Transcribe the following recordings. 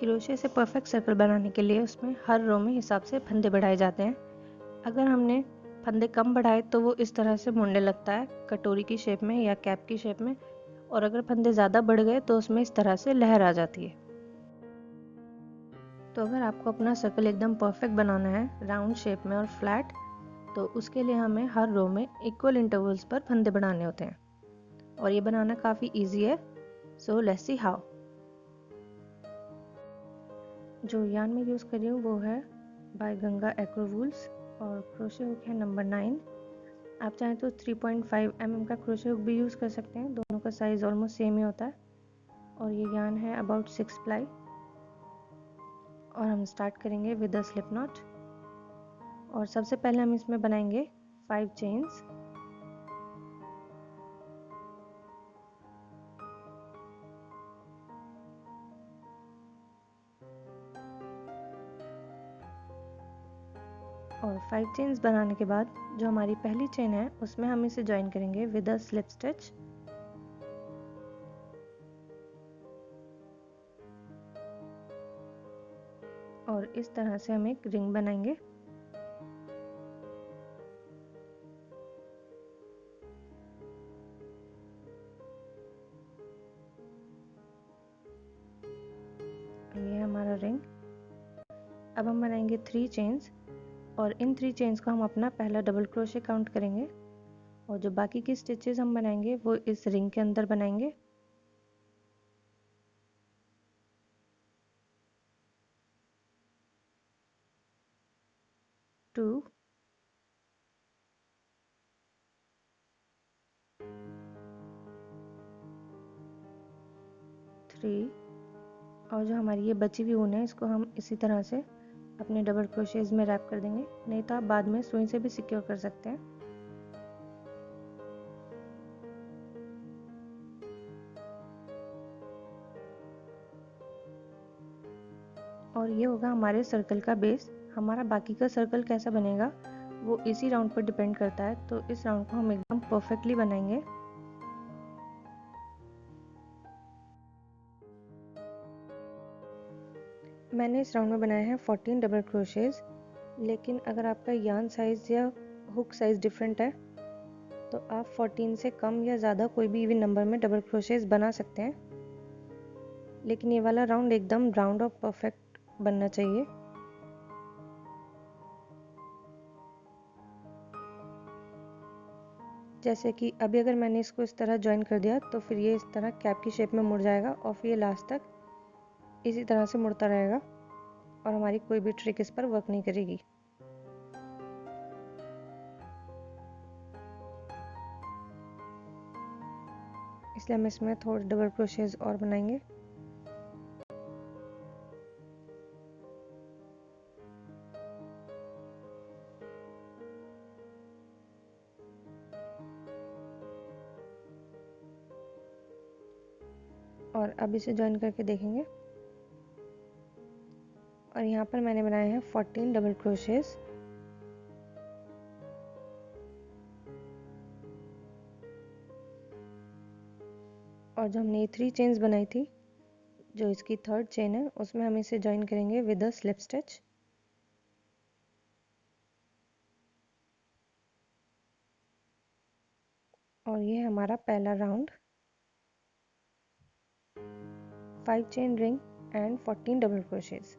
Crochet से perfect circle बनाने के लिए उसमें हर रो में हिसाब से फंदे बढ़ाए जाते हैं। अगर हमने फंदे कम बढ़ाए तो वो इस तरह से मुड़ने लगता है, कटोरी की शेप में या कैप की शेप में, और अगर फंदे ज़्यादा बढ़ गए तो उसमें इस तरह से लहर आ जाती है। तो अगर आपको अपना सर्कल एकदम परफेक्ट बनाना है, राउंड शेप में और फ्लैट, तो उसके लिए हमें हर रो में इक्वल इंटरवल्स पर फंदे बढ़ाने होते हैं, और ये बनाना काफ़ी ईजी है। So let's see how. जो यार्न मैं यूज़ कर रही हूँ वो है बाय गंगा एक्रो वूल्स, और क्रोशे हुक है नंबर 9। आप चाहें तो 3.5 mm का क्रोशे हुक भी यूज़ कर सकते हैं, दोनों का साइज़ ऑलमोस्ट सेम ही होता है। और ये यार्न है अबाउट 6 प्लाई, और हम स्टार्ट करेंगे विद अ स्लिप नॉट। और सबसे पहले हम इसमें बनाएंगे 5 चेन्स। और 5 चेन्स बनाने के बाद जो हमारी पहली चेन है उसमें हम इसे ज्वाइन करेंगे विद अ स्लिप स्टिच। और इस तरह से हम एक रिंग बनाएंगे। ये हमारा रिंग। अब हम बनाएंगे 3 चेन्स, और इन 3 चेन्स को हम अपना पहला डबल क्रोशे काउंट करेंगे, और जो बाकी की स्टिचेस हम बनाएंगे वो इस रिंग के अंदर बनाएंगे। टू, 3, और जो हमारी ये बची हुई ऊन है इसको हम इसी तरह से अपने डबल क्रोशेज में रैप कर देंगे, नहीं तो आप बाद में सुई से भी सिक्योर कर सकते हैं। और ये होगा हमारे सर्कल का बेस। हमारा बाकी का सर्कल कैसा बनेगा वो इसी राउंड पर डिपेंड करता है, तो इस राउंड को हम एकदम परफेक्टली बनाएंगे। मैंने इस राउंड में बनाए हैं 14 डबल क्रोशेज, लेकिन अगर आपका यार्न साइज़ या हुक साइज़ डिफरेंट है तो आप 14 से कम या ज़्यादा कोई भी इवन नंबर में डबल क्रोशेज बना सकते हैं, लेकिन ये वाला राउंड एकदम राउंड और परफेक्ट बनना चाहिए। जैसे कि अभी अगर मैंने इसको इस तरह ज्वाइन कर दिया तो फिर ये इस तरह कैप की शेप में मुड़ जाएगा, और फिर ये लास्ट तक इसी तरह से मुड़ता रहेगा, और हमारी कोई भी ट्रिक इस पर वर्क नहीं करेगी। इसलिए हम इसमें थोड़े डबल क्रोशेज और बनाएंगे। और अब इसे ज्वाइन करके देखेंगे, और यहाँ पर मैंने बनाए हैं 14 डबल क्रोशेज। और जो हमने 3 चेन्स बनाई थी, जो इसकी थर्ड चेन है, उसमें हम इसे ज्वाइन करेंगे विद अ स्लिप स्टिच। और ये है हमारा पहला राउंड। 5 chain ring and 14 double crochets.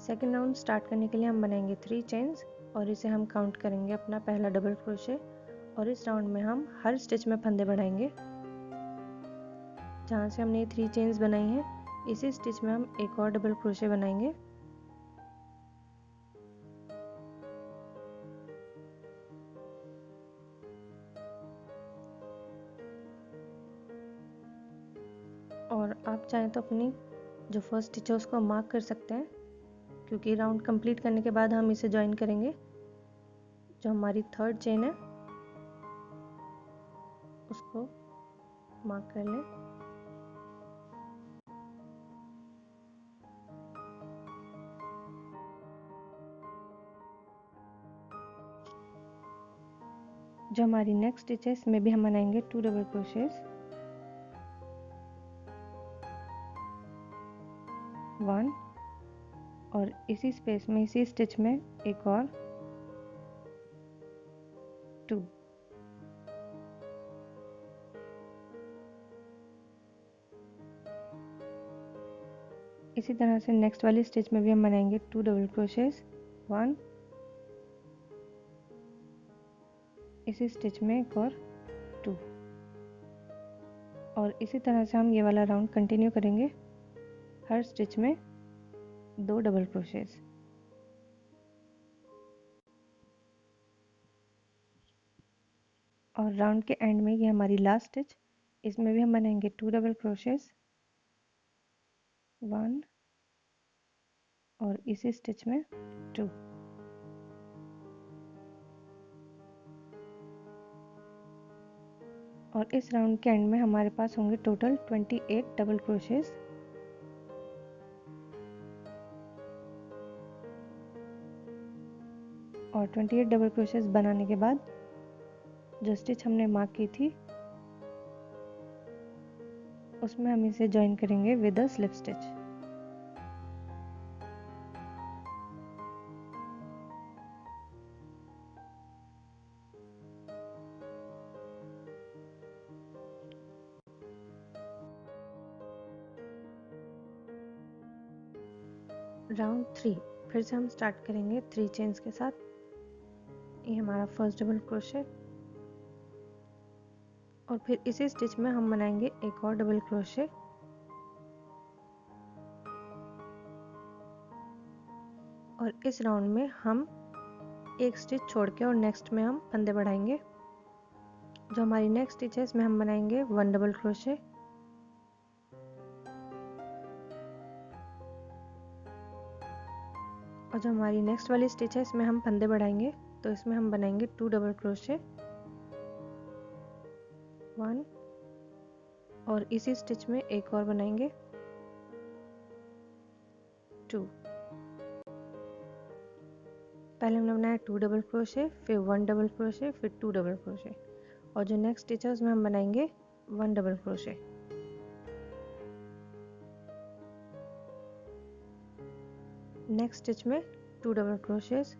Second round start करने के लिए हम बनाएंगे 3 चेन्स, और इसे हम काउंट करेंगे अपना पहला डबल क्रोशे, और इस राउंड में हम हर स्टिच में फंदे बढ़ाएंगे। जहाँ से हमने 3 चेन्स बनाई हैं इसी स्टिच में हम एक और डबल क्रोशे बनाएंगे। और आप चाहें तो अपनी जो फर्स्ट स्टिच है उसको मार्क कर सकते हैं, क्योंकि राउंड कंप्लीट करने के बाद हम इसे ज्वाइन करेंगे। जो हमारी थर्ड चेन है मार्क कर लें। जो हमारी नेक्स्ट स्टिच है इसमें भी हम बनाएंगे 2 डबल क्रोशेस, 1 और इसी स्पेस में इसी स्टिच में एक और 2। इसी तरह से नेक्स्ट वाली स्टिच में भी हम बनाएंगे 2 डबल क्रोशेस, 1 इसी स्टिच में एक और 2 और इसी तरह से हम ये वाला राउंड कंटिन्यू करेंगे। हर स्टिच में 2 डबल क्रोशेस। और राउंड के एंड में ये हमारी लास्ट स्टिच, इसमें भी हम बनाएंगे 2 डबल क्रोशेस, 1 और इसी स्टिच में 2। और इस राउंड के एंड में हमारे पास होंगे टोटल 28 डबल क्रोशेस। और 28 डबल क्रोशेस बनाने के बाद जो स्टिच हमने मार्क की थी उसमें हम इसे ज्वाइन करेंगे with a slip stitch. Round 3 फिर से हम स्टार्ट करेंगे 3 चेन्स के साथ। ये हमारा फर्स्ट डबल क्रोशे और फिर इसी स्टिच में हम बनाएंगे एक और डबल क्रोशे और इस राउंड में हम एक स्टिच छोड़ के और नेक्स्ट में हम फंदे बढ़ाएंगे। जो हमारी नेक्स्ट स्टिच है इसमें हम बनाएंगे 1 डबल क्रोशे और जो हमारी नेक्स्ट वाली स्टिच है इसमें हम फंदे बढ़ाएंगे, तो इसमें हम बनाएंगे 2 डबल क्रोशे, 1 और इसी स्टिच में एक और बनाएंगे 2। पहले हमने बनाया 2 डबल क्रोशे, फिर 1 डबल क्रोशे, फिर 2 डबल क्रोशे और जो नेक्स्ट स्टिच है उसमें हम बनाएंगे 1 डबल क्रोशे। नेक्स्ट स्टिच में 2 डबल क्रोशेस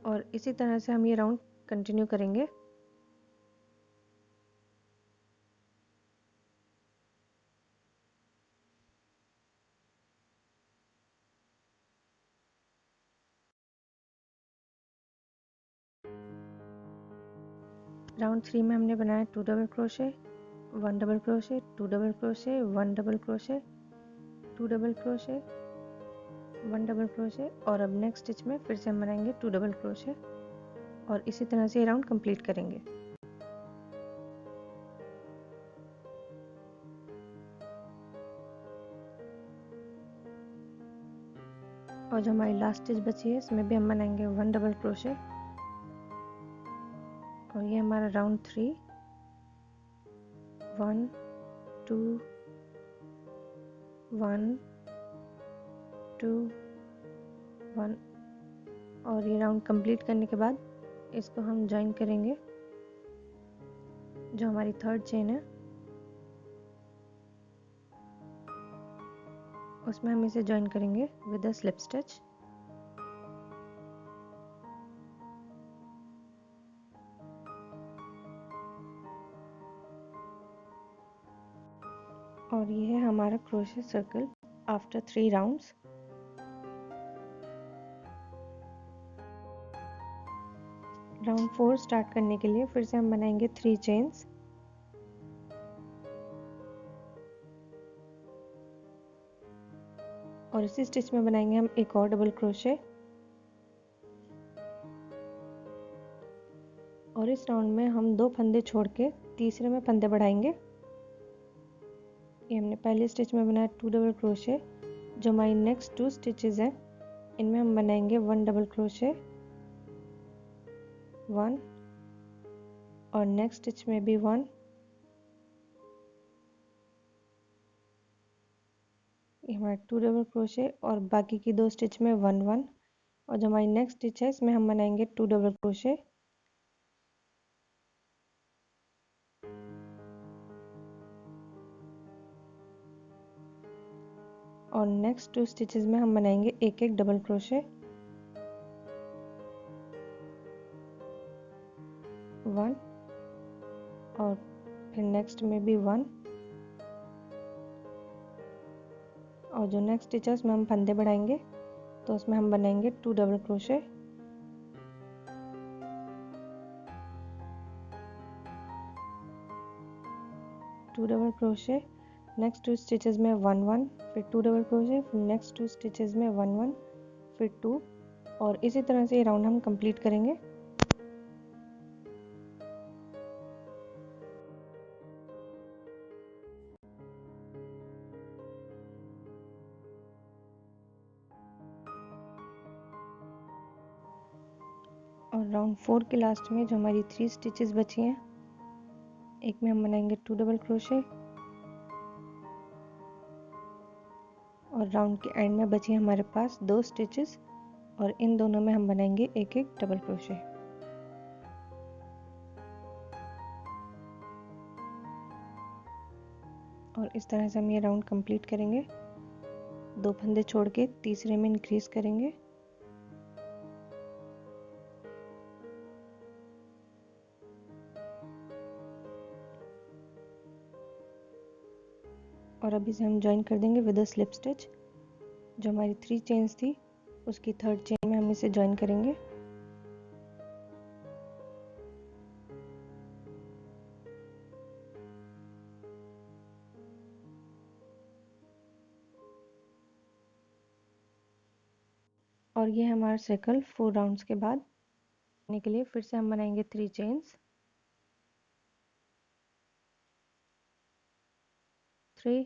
और इसी तरह से हम ये राउंड कंटिन्यू करेंगे। राउंड 3 में हमने बनाया 2 double crochet, 1 double crochet, 2 double crochet, 1 double crochet, 2 double crochet, 1 double crochet और अब नेक्स्ट स्टिच में फिर से हम बनाएंगे 2 डबल क्रोशे और इसी तरह से ये राउंड कंप्लीट करेंगे। और जो हमारी लास्ट स्टिच बची है इसमें भी हम बनाएंगे 1 डबल क्रोशे और ये हमारा राउंड 3, 1 2 1 2 1 और ये राउंड कंप्लीट करने के बाद इसको हम ज्वाइन करेंगे। जो हमारी थर्ड चेन है उसमें हम इसे ज्वाइन करेंगे विद अ स्लिप स्टिच। और ये है हमारा crochet circle after 3 rounds. Round 4 start करने के लिए फिर से हम बनाएंगे 3 चेन्स और इसी स्टिच में बनाएंगे हम एक और डबल क्रोशे और इस राउंड में हम 2 फंदे छोड़ के तीसरे में फंदे बढ़ाएंगे। ये हमने पहले स्टिच में बनाया 2 डबल क्रोशे। जो हमारी नेक्स्ट 2 स्टिचेस हैं इनमें हम बनाएंगे 1 डबल क्रोशे, 1 और नेक्स्ट स्टिच में भी 1 हमारे 2 डबल क्रोशे और बाकी की 2 स्टिच में 1 1 और जो हमारी नेक्स्ट स्टिच है इसमें हम बनाएंगे 2 डबल क्रोशे और नेक्स्ट 2 स्टिचेस में हम बनाएंगे एक एक डबल क्रोशे 1 और फिर नेक्स्ट में भी 1 और जो नेक्स्ट स्टिच है उसमें हम फंदे बढ़ाएंगे तो उसमें हम बनाएंगे 2 डबल क्रोशे नेक्स्ट 2 स्टिचेस में 1 1 फिर 2 डबल क्रोशे फिर नेक्स्ट 2 स्टिचेस में 1 1 फिर 2 और इसी तरह से ये राउंड हम कंप्लीट करेंगे। और राउंड 4 के लास्ट में जो हमारी 3 स्टिचेस बची हैं एक में हम बनाएंगे 2 डबल क्रोशे और राउंड के एंड में बची हमारे पास 2 स्टिचेस और इन दोनों में हम बनाएंगे एक एक डबल क्रोशे। और इस तरह से हम ये राउंड कंप्लीट करेंगे। 2 फंदे छोड़ के तीसरे में इंक्रीज करेंगे और अभी से हम ज्वाइन कर देंगे विद अ स्लिप स्टिच। जो हमारी 3 चेन्स थी उसकी 3rd चेन में हम इसे ज्वाइन करेंगे। और ये हमारा सर्कल 4 राउंड्स के बाद करने के लिए फिर से हम बनाएंगे 3 चेन्स 3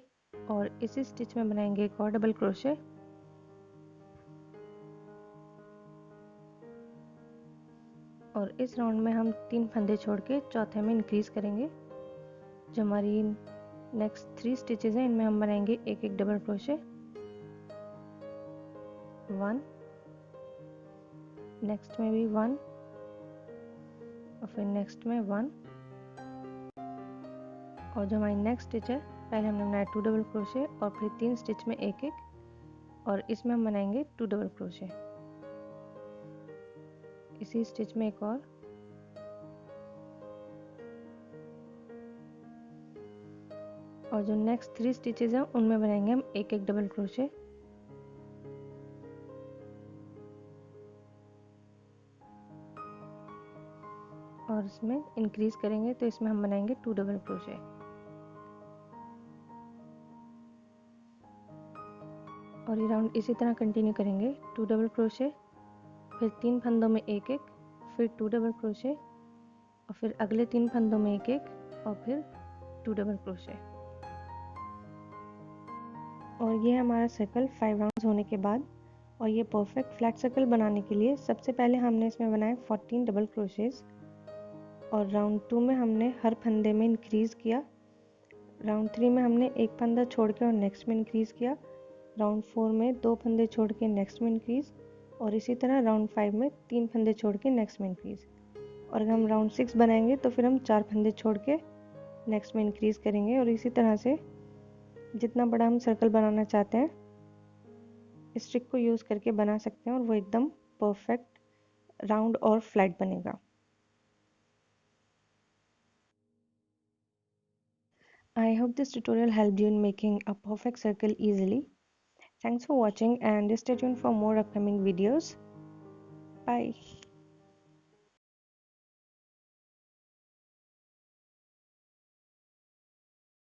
और इसी स्टिच में बनाएंगे एक और डबल क्रोशे और इस राउंड में हम 3 फंदे छोड़ के चौथे में इंक्रीज करेंगे। जो हमारी नेक्स्ट 3 स्टिचेस हैं इनमें हम बनाएंगे एक एक डबल क्रोशे 1 नेक्स्ट में भी 1 और फिर नेक्स्ट में 1 और जो हमारी नेक्स्ट स्टिच है पहले हमने बनाया 2 डबल क्रोशे और फिर 3 स्टिच में एक एक और इसमें हम बनाएंगे 2 डबल क्रोशे इसी स्टिच में एक और जो नेक्स्ट 3 स्टिचेस हैं उनमें बनाएंगे हम एक एक डबल क्रोशे और इसमें इंक्रीज करेंगे तो इसमें हम बनाएंगे 2 डबल क्रोशे और ये राउंड इसी तरह कंटिन्यू करेंगे। 2 डबल क्रोशे फिर 3 फंदों में एक एक फिर 2 डबल क्रोशे और फिर अगले 3 फंदों में एक एक और फिर 2 डबल क्रोशे और ये हमारा सर्कल 5 राउंड्स होने के बाद और ये परफेक्ट फ्लैट सर्कल बनाने के लिए सबसे पहले हमने इसमें बनाए 14 डबल क्रोशेस और राउंड 2 में हमने हर फंदे में इंक्रीज किया। राउंड 3 में हमने एक फंदा छोड़ के और नेक्स्ट में इंक्रीज किया। राउंड 4 में 2 फंदे छोड़ के नेक्स्ट में इंक्रीज और इसी तरह राउंड 5 में 3 फंदे छोड़ के नेक्स्ट में इंक्रीज और अगर हम राउंड 6 बनाएंगे तो फिर हम 4 फंदे छोड़ के नेक्स्ट में इंक्रीज करेंगे और इसी तरह से जितना बड़ा हम सर्कल बनाना चाहते हैं इस ट्रिक को यूज़ करके बना सकते हैं और वो एकदम परफेक्ट राउंड और फ्लैट बनेगा। I hope this tutorial helped you in making a perfect circle easily. Thanks for watching and stay tuned for more upcoming videos. Bye.